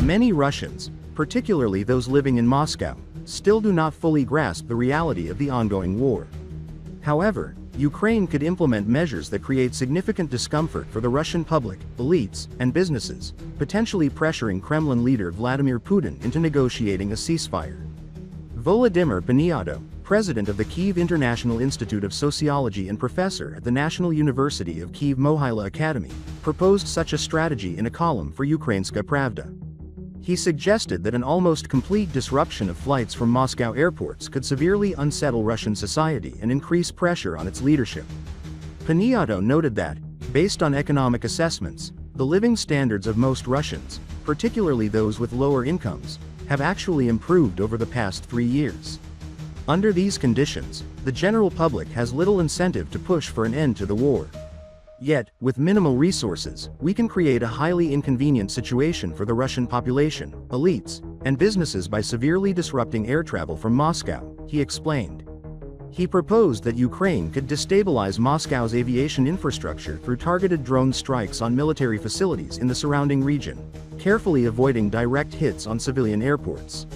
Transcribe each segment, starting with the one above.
Many Russians, particularly those living in Moscow, still do not fully grasp the reality of the ongoing war. However, Ukraine could implement measures that create significant discomfort for the Russian public, elites, and businesses, potentially pressuring Kremlin leader Vladimir Putin into negotiating a ceasefire. Volodymyr Paniato, president of the Kyiv International Institute of Sociology and professor at the National University of Kyiv Mohyla Academy, proposed such a strategy in a column for Ukrainska Pravda. He suggested that an almost complete disruption of flights from Moscow airports could severely unsettle Russian society and increase pressure on its leadership. Paniato noted that, based on economic assessments, the living standards of most Russians, particularly those with lower incomes, have actually improved over the past 3 years. Under these conditions, the general public has little incentive to push for an end to the war. Yet, with minimal resources, we can create a highly inconvenient situation for the Russian population, elites, and businesses by severely disrupting air travel from Moscow, he explained. He proposed that Ukraine could destabilize Moscow's aviation infrastructure through targeted drone strikes on military facilities in the surrounding region, carefully avoiding direct hits on civilian airports.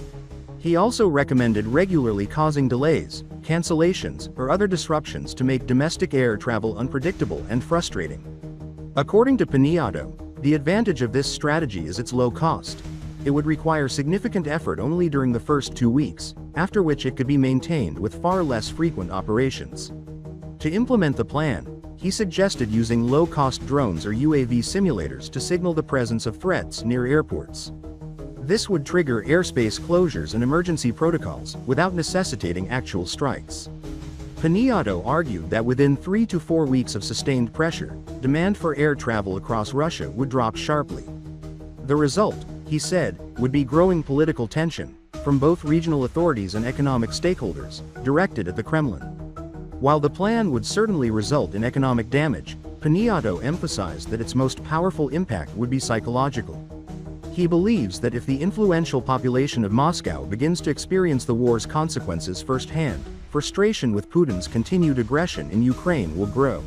He also recommended regularly causing delays, cancellations, or other disruptions to make domestic air travel unpredictable and frustrating. According to Paniato, the advantage of this strategy is its low cost. It would require significant effort only during the first 2 weeks, after which it could be maintained with far less frequent operations. To implement the plan, he suggested using low-cost drones or UAV simulators to signal the presence of threats near airports. This would trigger airspace closures and emergency protocols, without necessitating actual strikes. Paniato argued that within 3 to 4 weeks of sustained pressure, demand for air travel across Russia would drop sharply. The result, he said, would be growing political tension, from both regional authorities and economic stakeholders, directed at the Kremlin. While the plan would certainly result in economic damage, Paniato emphasized that its most powerful impact would be psychological. He believes that if the influential population of Moscow begins to experience the war's consequences firsthand, frustration with Putin's continued aggression in Ukraine will grow.